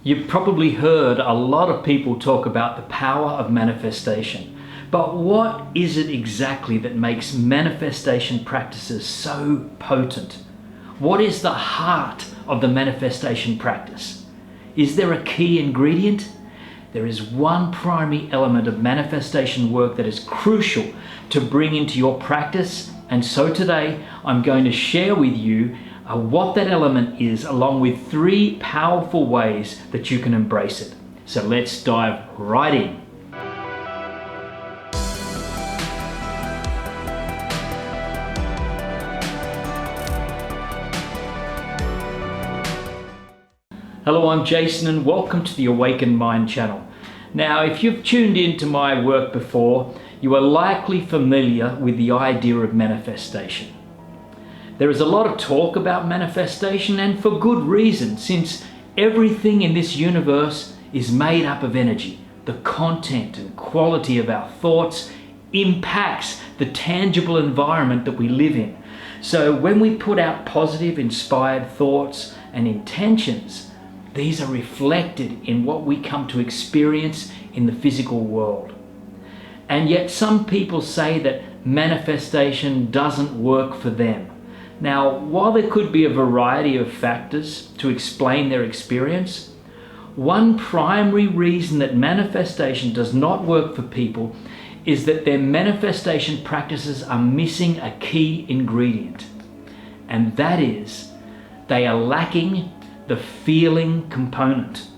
You've probably heard a lot of people talk about the power of manifestation. But what is it exactly that makes manifestation practices so potent? What is the heart of the manifestation practice? Is there a key ingredient? There is one primary element of manifestation work that is crucial to bring into your practice. And so today I'm going to share with you what that element is, along with 3 powerful ways that you can embrace it. So let's dive right in. Hello, I'm Jason and welcome to the Awakened Mind channel. Now, if you've tuned into my work before, you are likely familiar with the idea of manifestation. There is a lot of talk about manifestation, and for good reason, since everything in this universe is made up of energy. The content and quality of our thoughts impacts the tangible environment that we live in. So when we put out positive, inspired thoughts and intentions, these are reflected in what we come to experience in the physical world. And yet some people say that manifestation doesn't work for them. Now, while there could be a variety of factors to explain their experience, one primary reason that manifestation does not work for people is that their manifestation practices are missing a key ingredient. And that is, they are lacking the feeling component.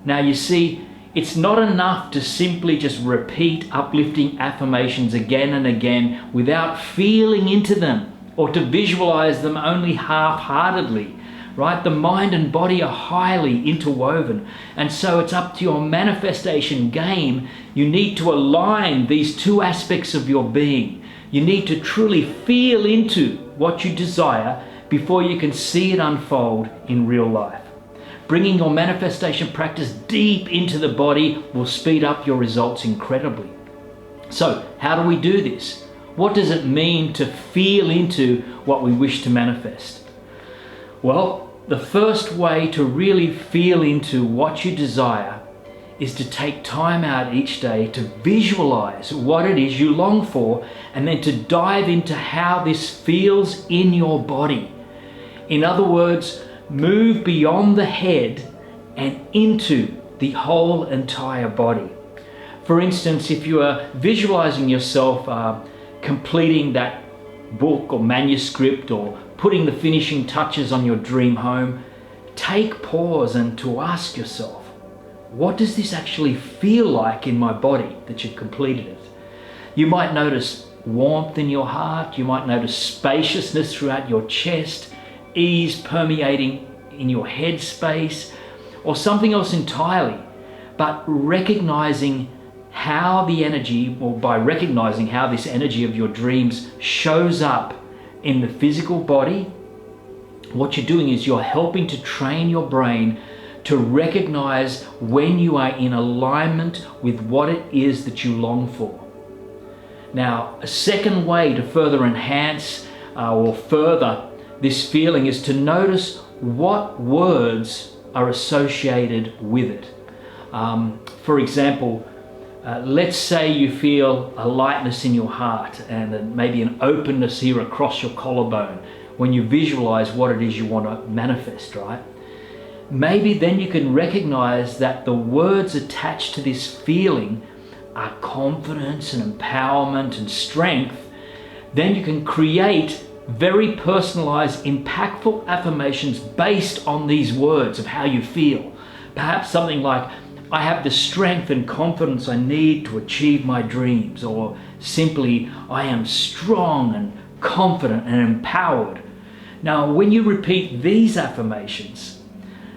Now you see, it's not enough to simply just repeat uplifting affirmations again and again without feeling into them, or to visualize them only half-heartedly, right? The mind and body are highly interwoven, and so it's up to your manifestation game. You need to align these 2 aspects of your being. You need to truly feel into what you desire before you can see it unfold in real life. Bringing your manifestation practice deep into the body will speed up your results incredibly. So, how do we do this? What does it mean to feel into what we wish to manifest? Well, the first way to really feel into what you desire is to take time out each day to visualize what it is you long for, and then to dive into how this feels in your body. In other words, move beyond the head and into the whole entire body. For instance, if you are visualizing yourself completing that book or manuscript, or putting the finishing touches on your dream home, take pause and to ask yourself, what does this actually feel like in my body that you've completed it? You might notice warmth in your heart, you might notice spaciousness throughout your chest, ease permeating in your head space, or something else entirely. But recognizing how the energy, or by recognizing how this energy of your dreams shows up in the physical body, what you're doing is you're helping to train your brain to recognize when you are in alignment with what it is that you long for. Now, a second way to further enhance or further this feeling is to notice what words are associated with it. For example, let's say you feel a lightness in your heart and maybe an openness here across your collarbone when you visualize what it is you want to manifest, right? Maybe then you can recognize that the words attached to this feeling are confidence and empowerment and strength. Then you can create very personalized, impactful affirmations based on these words of how you feel. Perhaps something like, I have the strength and confidence I need to achieve my dreams, or simply, I am strong and confident and empowered. Now, when you repeat these affirmations,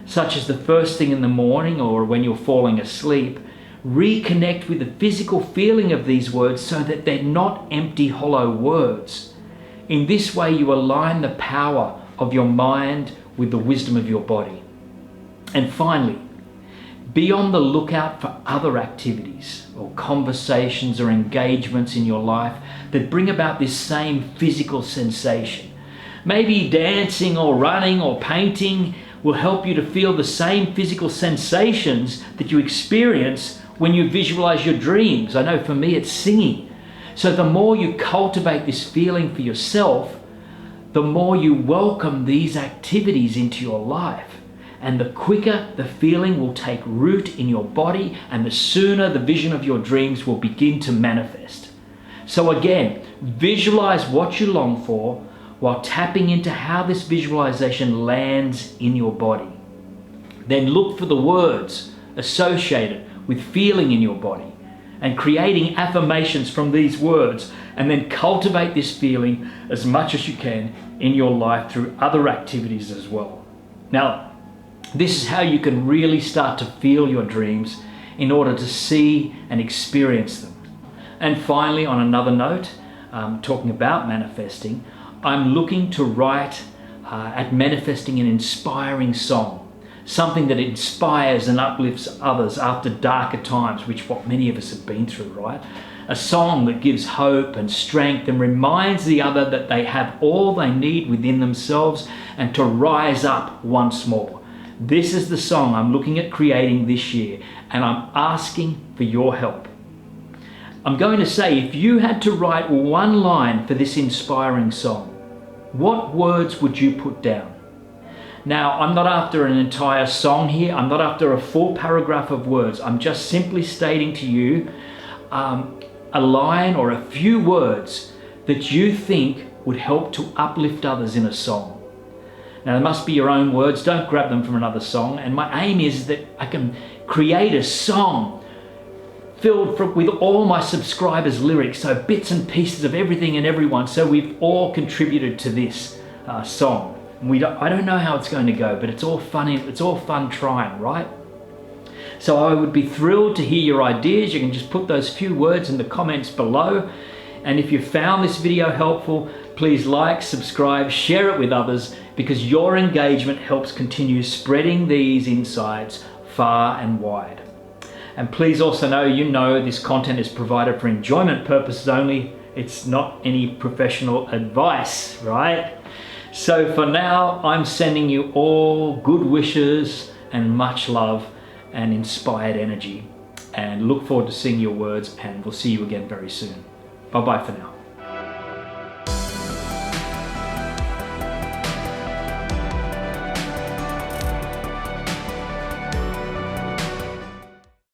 such as the first thing in the morning or when you're falling asleep, reconnect with the physical feeling of these words so that they're not empty, hollow words. In this way, you align the power of your mind with the wisdom of your body. And finally, be on the lookout for other activities or conversations or engagements in your life that bring about this same physical sensation. Maybe dancing or running or painting will help you to feel the same physical sensations that you experience when you visualize your dreams. I know for me it's singing. So the more you cultivate this feeling for yourself, the more you welcome these activities into your life. And the quicker the feeling will take root in your body, and the sooner the vision of your dreams will begin to manifest. So again, visualize what you long for while tapping into how this visualization lands in your body. Then look for the words associated with feeling in your body and creating affirmations from these words, and then cultivate this feeling as much as you can in your life through other activities as well. Now, this is how you can really start to feel your dreams in order to see and experience them. And finally, on another note, talking about manifesting, I'm looking to write at manifesting an inspiring song. Something that inspires and uplifts others after darker times, which what many of us have been through, right? A song that gives hope and strength and reminds the other that they have all they need within themselves and to rise up once more. This is the song I'm looking at creating this year, and I'm asking for your help. I'm going to say, if you had to write one line for this inspiring song, what words would you put down? Now, I'm not after an entire song here. I'm not after a full paragraph of words. I'm just simply stating to you a line or a few words that you think would help to uplift others in a song. Now, they must be your own words. Don't grab them from another song. And my aim is that I can create a song filled with all my subscribers' lyrics, so bits and pieces of everything and everyone, so we've all contributed to this song. I don't know how it's going to go, but it's all fun trying, right? So I would be thrilled to hear your ideas. You can just put those few words in the comments below. And if you found this video helpful, please like, subscribe, share it with others, because your engagement helps continue spreading these insights far and wide. And please also know this content is provided for enjoyment purposes only. It's not any professional advice, right? So for now, I'm sending you all good wishes and much love and inspired energy. And look forward to seeing your words, and we'll see you again very soon. Bye-bye for now.